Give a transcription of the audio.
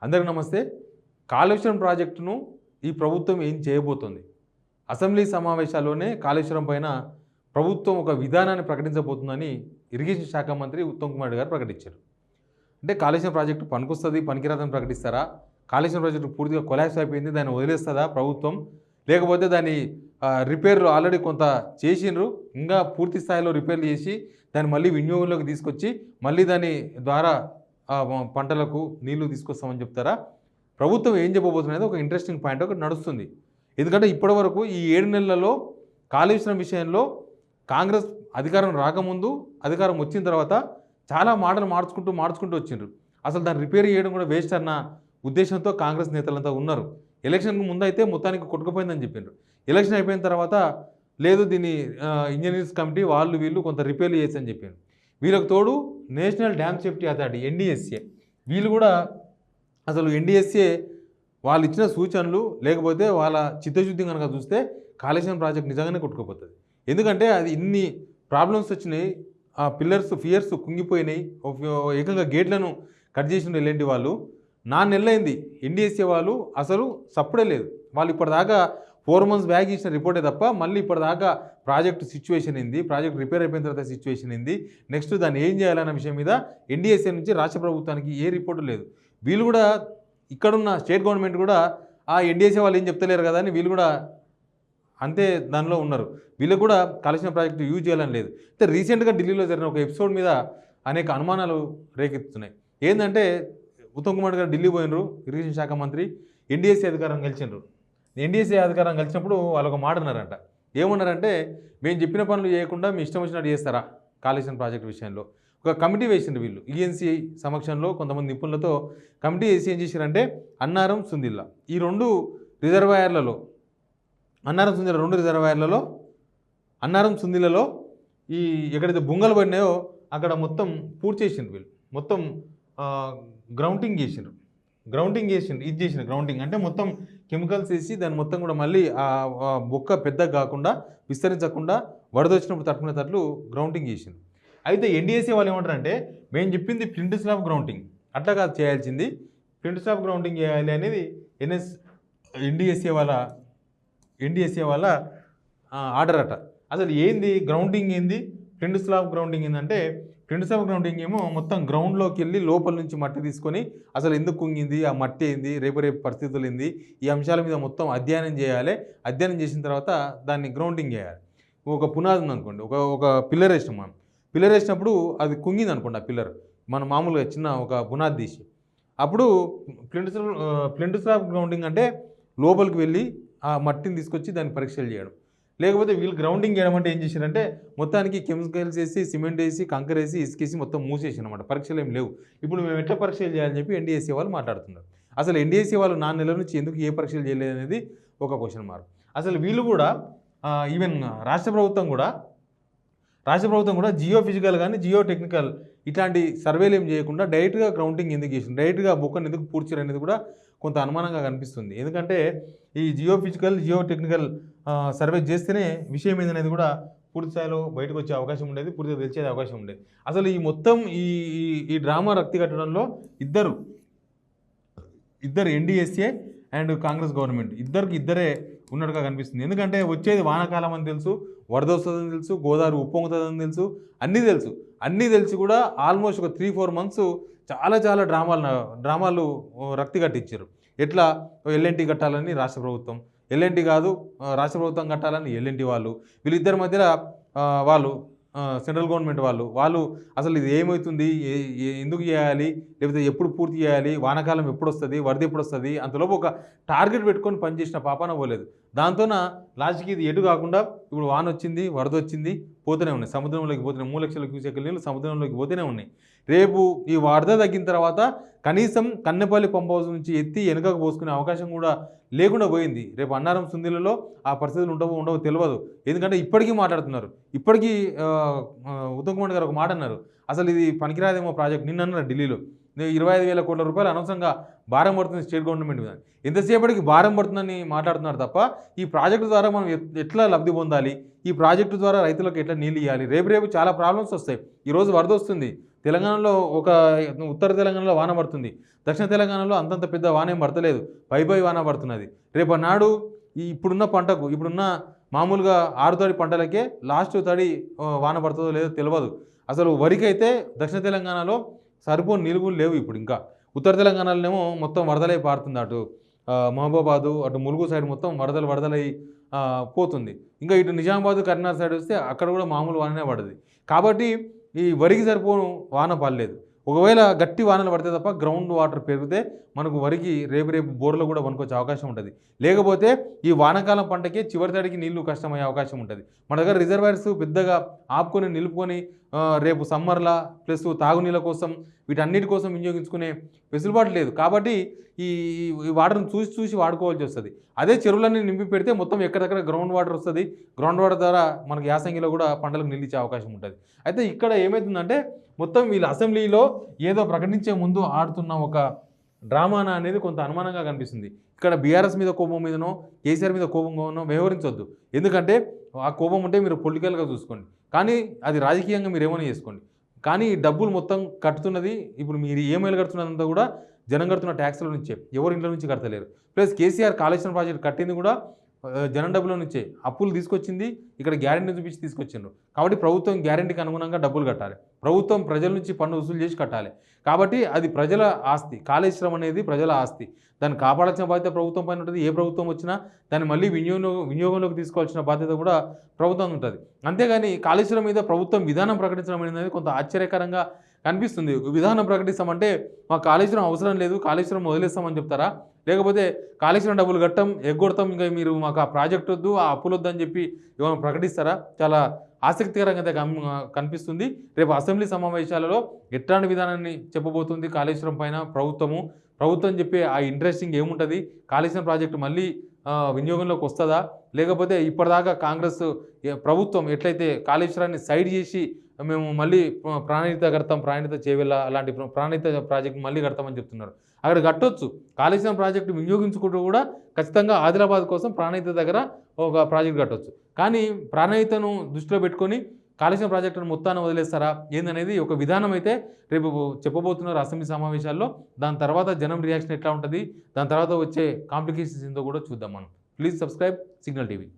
అందరికీ నమస్తే. కాళేశ్వరం ప్రాజెక్టును ఈ ప్రభుత్వం ఏం చేయబోతోంది? అసెంబ్లీ సమావేశాల్లోనే కాళేశ్వరం పైన ప్రభుత్వం ఒక విధానాన్ని ప్రకటించబోతుందని ఇరిగేషన్ శాఖ మంత్రి ఉత్తమ్ కుమార్ గారు ప్రకటించారు. అంటే కాళేశ్వరం ప్రాజెక్టు పనికొస్తుంది, పనికిరాదని ప్రకటిస్తారా? కాళేశ్వరం ప్రాజెక్టు పూర్తిగా కొలాప్స్ అయిపోయింది, దాన్ని వదిలేస్తుందా ప్రభుత్వం? లేకపోతే దాని రిపేర్లు ఆల్రెడీ కొంత చేసిండ్రు, ఇంకా పూర్తి స్థాయిలో రిపేర్లు చేసి దాన్ని మళ్ళీ వినియోగంలోకి తీసుకొచ్చి మళ్ళీ దాని ద్వారా పంటలకు నీళ్లు తీసుకొస్తామని చెప్తారా? ప్రభుత్వం ఏం చెప్పబోతున్నది ఒక ఇంట్రెస్టింగ్ పాయింట్ ఒకటి నడుస్తుంది. ఎందుకంటే ఇప్పటివరకు ఈ 7 నెలలలో కాళేశ్వరం విషయంలో కాంగ్రెస్ అధికారం రాకముందు, అధికారం వచ్చిన తర్వాత చాలా మాటలు మార్చుకుంటూ వచ్చిండ్రు. అసలు దాన్ని రిపేర్ చేయడం కూడా వేస్ట్ అన్న ఉద్దేశంతో కాంగ్రెస్ నేతలంతా ఉన్నారు. ఎలక్షన్కు ముందు అయితే మొత్తానికి కొట్టుకుపోయిందని చెప్పిండ్రు. ఎలక్షన్ అయిపోయిన తర్వాత లేదు, దీన్ని ఇంజనీర్స్ కమిటీ వాళ్ళు వీళ్ళు కొంత రిపేర్లు చేసని చెప్పారు. వీళ్ళకి తోడు national dam safety authority NDSA, వీళ్ళు కూడా అసలు NDSA వాళ్ళు ఇచ్చిన సూచనలు లేకపోతే వాళ్ళ చిత్తశుద్ధి కనుక చూస్తే కాళేశ్వరం ప్రాజెక్ట్ నిజంగానే కొట్టుకుపోతుంది. ఎందుకంటే అది ఇన్ని ప్రాబ్లమ్స్ వచ్చినాయి, ఆ ఫియర్స్ కుంగిపోయినాయి, ఏకంగా గేట్లను కట్ చేసిన ఎలాంటి వాళ్ళు 4 నెలలైంది. NDSA వాళ్ళు అసలు సప్పుడే లేదు. వాళ్ళు ఇప్పటిదాకా 4 months బ్యాక్ ఇచ్చిన రిపోర్టే తప్ప మళ్ళీ ఇప్పటిదాకా ప్రాజెక్టు సిచ్యువేషన్ ఏంది, ప్రాజెక్ట్ రిపేర్ అయిపోయిన తర్వాత సిచ్యువేషన్ ఏంది, నెక్స్ట్ దాన్ని ఏం చేయాలన్న విషయం మీద NDSA నుంచి రాష్ట్ర ప్రభుత్వానికి ఏ రిపోర్టు లేదు. వీళ్ళు కూడా ఇక్కడున్న స్టేట్ గవర్నమెంట్ కూడా ఆ NDSA వాళ్ళు ఏం చెప్తలేరు కదా అని వీళ్ళు కూడా అంతే దానిలో ఉన్నారు. వీళ్ళకు కూడా కాళేశ్వరం ప్రాజెక్టు యూజ్ చేయాలని లేదు. అయితే రీసెంట్గా ఢిల్లీలో జరిగిన ఒక ఎపిసోడ్ మీద అనేక అనుమానాలు రేకెత్తుతున్నాయి. ఏంటంటే ఉత్తమ్ కుమార్ గారు ఢిల్లీ పోయినరు, ఇరిగేషన్ శాఖ మంత్రి, NDSA అధికారం గెలిచినారు. NDSA అధికారం కలిసినప్పుడు వాళ్ళు ఒక మాట అన్నారంట. ఏమన్నారంటే, మేము చెప్పిన పనులు చేయకుండా మీ ఇష్టం వచ్చినట్టు చేస్తారా కాళేశ్వరం ప్రాజెక్టు విషయంలో? ఒక కమిటీ వేసిండ్రు వీళ్ళు, ENC సమక్షంలో కొంతమంది నిపుణులతో కమిటీ వేసి ఏం చేశారంటే అన్నారం, సుందిల్లా ఈ 2 రిజర్వాయర్లలో, అన్నారం సుందిల్ల 2 రిజర్వాయర్లలో, అన్నారం సుందిల్లలో ఈ ఎక్కడైతే బుంగలు పడినాయో అక్కడ మొత్తం పూర్తి చేసిండ్రు వీళ్ళు. మొత్తం గ్రౌండింగ్ చేసిండ్రు. గ్రౌండింగ్ అంటే మొత్తం కెమికల్స్ వేసి దాన్ని మొత్తం కూడా మళ్ళీ ఆ బొక్క పెద్దగా కాకుండా విస్తరించకుండా వరద వచ్చినప్పుడు తట్టుకునేటట్లు గ్రౌండింగ్ చేసింది. అయితే NDSA వాళ్ళు ఏమంటారంటే, మేము చెప్పింది ప్లింట్ స్లాబ్ గ్రౌండింగ్, అట్లా కాదు చేయాల్సింది, ప్లింట్ స్లాబ్ గ్రౌండింగ్ చేయాలి అనేది NDSA వాళ్ళ ఆర్డర్ అట. అసలు ఏంది గ్రౌండింగ్, ఏంది ప్లింట్ స్లాబ్ గ్రౌండింగ్ ఏంటంటే, ప్లింట్ స్లాబ్ గ్రౌండింగ్ ఏమో మొత్తం గ్రౌండ్లోకి వెళ్ళి లోపల నుంచి మట్టి తీసుకొని అసలు ఎందుకు కుంగింది, ఆ మట్టి ఏంది, రేపు పరిస్థితులు ఏంది, ఈ అంశాల మీద మొత్తం అధ్యయనం చేయాలి. అధ్యయనం చేసిన తర్వాత దాన్ని గ్రౌండింగ్ చేయాలి. ఒక పునాది ఉందనుకోండి, ఒక పిల్లర్ వేసినాం మనం, పిల్లర్ వేసినప్పుడు అది కుంగింది అనుకోండి, ఆ పిల్లర్ మనం మామూలుగా చిన్న ఒక పునాది తీసి, అప్పుడు ప్లింట్ స్లాబ్ గ్రౌండింగ్ అంటే లోపలికి వెళ్ళి ఆ మట్టిని తీసుకొచ్చి దాన్ని పరీక్షలు చేయడం. లేకపోతే వీళ్ళు గ్రౌండింగ్ చేయడం అంటే ఏం చేశారంటే మొత్తానికి కెమికల్స్ వేసి, సిమెంట్ వేసి, కంకర వేసి, ఇసుకేసి మొత్తం మూసేసి అనమాట. పరీక్షలు ఏం లేవు. ఇప్పుడు మేము ఎట్లా పరీక్షలు చేయాలని చెప్పి NDSA వాళ్ళు మాట్లాడుతున్నారు. అసలు NDSA వాళ్ళు 4 నెలల నుంచి ఎందుకు ఏ పరీక్షలు చేయలేదు అనేది ఒక క్వశ్చన్ మార్క్. అసలు వీళ్ళు కూడా ఈవెన్ రాష్ట్ర ప్రభుత్వం కూడా జియో ఫిజికల్ కానీ జియో టెక్నికల్ ఇట్లాంటి సర్వేలు ఏం చేయకుండా డైరెక్ట్గా గ్రౌండింగ్ ఎందుకు చేసింది, డైరెక్ట్గా బొక్కను ఎందుకు పూడ్చారు అనేది కూడా కొంత అనుమానంగా కనిపిస్తుంది. ఎందుకంటే ఈ Jio physical, geo technical survey చేస్తేనే విషయం ఏందనేది కూడా పూర్తి స్థాయిలో బయటకు వచ్చే అవకాశం ఉండేది, పూర్తిగా తెలిసేది అవకాశం ఉండేది. అసలు ఈ మొత్తం ఈ డ్రామా రక్తి కట్టడంలో ఇద్దరు NDSA అండ్ కాంగ్రెస్ గవర్నమెంట్ ఇద్దరే ఉన్నట్టుగా కనిపిస్తుంది. ఎందుకంటే వచ్చేది వానాకాలం అని తెలుసు, వరద వస్తుందని తెలుసు, గోదావరి ఉప్పొంగుతుందని తెలుసు, అన్నీ తెలిసి కూడా ఆల్మోస్ట్ ఒక 3-4 months చాలా డ్రామాలు రక్తి కట్టించారు. ఎట్లా LNT కట్టాలని రాష్ట్ర ప్రభుత్వం, LNT కాదు రాష్ట్ర ప్రభుత్వం కట్టాలని LNT వాళ్ళు, వీళ్ళిద్దరి మధ్యలో వాళ్ళు సెంట్రల్ గవర్నమెంట్ వాళ్ళు అసలు ఇది ఏమవుతుంది, ఎందుకు చేయాలి, లేకపోతే ఎప్పుడు పూర్తి చేయాలి, వానాకాలం ఎప్పుడు వస్తుంది, వరద ఎప్పుడు వస్తుంది, అంతలోపు ఒక టార్గెట్ పెట్టుకొని పనిచేసిన పాపాన పోలేదు. దాంతోన లాస్ట్కి ఇది ఎటు కాకుండా ఇప్పుడు వాన వచ్చింది, వరద వచ్చింది, పోతూనే ఉన్నాయి, సముద్రంలోకి పోతున్నాయి. 3 లక్షల క్యూసెక్కుల నీళ్ళు సముద్రంలోకి పోతూనే ఉన్నాయి. రేపు ఈ వరద తగ్గిన తర్వాత కనీసం కన్నెపల్లి పంప్ హౌస్ నుంచి ఎత్తి వెనుకకు పోసుకునే అవకాశం కూడా లేకుండా పోయింది. రేపు అన్నారం, సుందిల్లలో ఆ పరిస్థితులు ఉండవో తెలియదు. ఎందుకంటే ఇప్పటికీ మాట్లాడుతున్నారు. ఇప్పటికీ ఉత్తమ్ కుమార్ గారు ఒక మాట అన్నారు, అసలు ఇది పనికిరాదేమో ప్రాజెక్ట్. నిన్న అన్నారు ఢిల్లీలో, 25,000 కోట్ల రూపాయలు అనవసరంగా భారం పడుతుంది స్టేట్ గవర్నమెంట్ మీద. ఎంతసేపటికి భారం పడుతుందని మాట్లాడుతున్నారు తప్ప ఈ ప్రాజెక్టు ద్వారా మనం ఎట్లా లబ్ధి పొందాలి, ఈ ప్రాజెక్టు ద్వారా రైతులకు ఎట్లా నీళ్ళు ఇవ్వాలి, రేపు చాలా ప్రాబ్లమ్స్ వస్తాయి. ఈరోజు వరద వస్తుంది, తెలంగాణలో ఉత్తర తెలంగాణలో వాన పడుతుంది, దక్షిణ తెలంగాణలో అంతంత పెద్ద వాన ఏం పడతలేదు, పై వాన పడుతున్నది. రేపు నాడు ఇప్పుడున్న పంటకు, ఇప్పుడున్న మామూలుగా 6 తడి పంటలకే లాస్ట్ తడి వాన పడుతుందో లేదో తెలియదు. అసలు వరికి అయితే దక్షిణ తెలంగాణలో సరిపోని నిలువులు లేవు. ఇప్పుడు ఇంకా ఉత్తర తెలంగాణలోనేమో మొత్తం వరదలై పారుతుంది. అటు మహబూబాబాదు, అటు ములుగు సైడ్ మొత్తం వరదలై పోతుంది. ఇంకా ఇటు నిజామాబాద్, కరీంనగర్ సైడ్ వస్తే అక్కడ కూడా మామూలు వాననే పడుతుంది. కాబట్టి ఈ వరికి సరిపోను వాన పడలేదు. ఒకవేళ గట్టి వానలు పడితే తప్ప గ్రౌండ్ వాటర్ పెరిగితే మనకు వరికి రేపు బోర్లో కూడా వనుకొచ్చే అవకాశం ఉంటుంది. లేకపోతే ఈ వానాకాలం పంటకి చివరి తడికి నీళ్లు కష్టమయ్యే అవకాశం ఉంటుంది. మన దగ్గర రిజర్వాయర్స్ పెద్దగా ఆపుకొని నిలుపుకొని రేపు సమ్మర్లా ప్లస్ తాగునీళ్ళ కోసం వీటన్నిటి కోసం వినియోగించుకునే వెసులుబాటు లేదు. కాబట్టి ఈ వాటర్ని చూసి వాడుకోవాల్సి వస్తుంది. అదే చెరువులన్నీ నింపి పెడితే మొత్తం ఎక్కడెక్కడ గ్రౌండ్ వాటర్ వస్తుంది. గ్రౌండ్ వాటర్ ద్వారా మనకి యాసంగిలో కూడా పంటలకు నిలిచే అవకాశం ఉంటుంది. అయితే ఇక్కడ ఏమవుతుందంటే మొత్తం వీళ్ళ అసెంబ్లీలో ఏదో ప్రకటించే ముందు ఆడుతున్న ఒక డ్రామానా అనేది కొంత అనుమానంగా కనిపిస్తుంది. ఇక్కడ బీఆర్ఎస్ మీద కోపం మీదనో కేసీఆర్ మీద కోపంగానో వ్యవహరించొద్దు. ఎందుకంటే ఆ కోపం ఉంటే మీరు పొలిటికల్గా చూసుకోండి, కానీ అది రాజకీయంగా మీరు ఏమైనా చేసుకోండి. కానీ డబ్బులు మొత్తం కట్టుతున్నది ఇప్పుడు మీరు ఈఎంఐలు కడుతున్నదంతా కూడా జనం కడుతున్న ట్యాక్స్ల నుంచే, ఎవరి ఇంట్లో నుంచి కడతలేరు. ప్లస్ కేసీఆర్ కాళేశ్వరం ప్రాజెక్ట్ కట్టింది కూడా జనం డబ్బుల నుంచే, అప్పులు తీసుకొచ్చింది ఇక్కడ గ్యారెంటీ చూపించి తీసుకొచ్చిండ్రు. కాబట్టి ప్రభుత్వం గ్యారెంటీకి అనుగుణంగా డబ్బులు కట్టాలి, ప్రభుత్వం ప్రజల నుంచి పన్ను వసూలు చేసి కట్టాలి. కాబట్టి అది ప్రజల ఆస్తి, కాళేశ్వరం అనేది ప్రజల ఆస్తి. దాన్ని కాపాడాల్సిన బాధ్యత ప్రభుత్వం పైన ఉంటుంది. ఏ ప్రభుత్వం వచ్చినా దాన్ని మళ్ళీ వినియోగంలోకి తీసుకోవాల్సిన బాధ్యత కూడా ప్రభుత్వం ఉంటుంది. అంతేగాని కాళేశ్వరం మీద ప్రభుత్వం విధానం ప్రకటించడం అనేది కొంత ఆశ్చర్యకరంగా కనిపిస్తుంది. విధానం ప్రకటిస్తామంటే మాకు కాళేశ్వరం అవసరం లేదు, కాళేశ్వరం వదిలేస్తామని చెప్తారా? లేకపోతే కాళేశ్వరం డబ్బులు కట్టం ఎగ్గొడతాం, ఇంకా మీరు మాకు ఆ ప్రాజెక్ట్ వద్దు, ఆ అప్పులు వద్దు అని చెప్పి ఏమైనా ప్రకటిస్తారా? చాలా ఆసక్తికరంగా అయితే కనిపిస్తుంది. రేపు అసెంబ్లీ సమావేశాలలో ఎట్లాంటి విధానాన్ని చెప్పబోతుంది కాళేశ్వరం పైన ప్రభుత్వం చెప్పే ఆ ఇంట్రెస్టింగ్ ఏముంటుంది? కాళేశ్వరం ప్రాజెక్టు మళ్ళీ వినియోగంలోకి వస్తుందా? లేకపోతే ఇప్పటిదాకా కాంగ్రెస్ ప్రభుత్వం ఎట్లయితే కాళేశ్వరాన్ని సైడ్ చేసి మేము మళ్ళీ ప్రాణహిత చేవెళ్ళ అలాంటి ప్రాణహిత ప్రాజెక్టు మళ్ళీ కడతామని చెప్తున్నారు. అక్కడ కట్టొచ్చు, కాళేశ్వరం ప్రాజెక్టు వినియోగించుకుంటూ కూడా ఖచ్చితంగా ఆదిలాబాద్ కోసం ప్రాణహిత దగ్గర ఒక ప్రాజెక్ట్ కట్టొచ్చు. కానీ ప్రాణహితను దృష్టిలో పెట్టుకొని కాళేశ్వరం ప్రాజెక్టును మొత్తాన్ని వదిలేస్తారా ఏందనేది ఒక విధానం అయితే రేపు చెప్పబోతున్నారు అసెంబ్లీ సమావేశాల్లో. దాని తర్వాత జనం రియాక్షన్ ఎట్లా ఉంటుంది, దాని తర్వాత వచ్చే కాంప్లికేషన్స్ ఏందో కూడా చూద్దాం మనం. Please subscribe signal TV.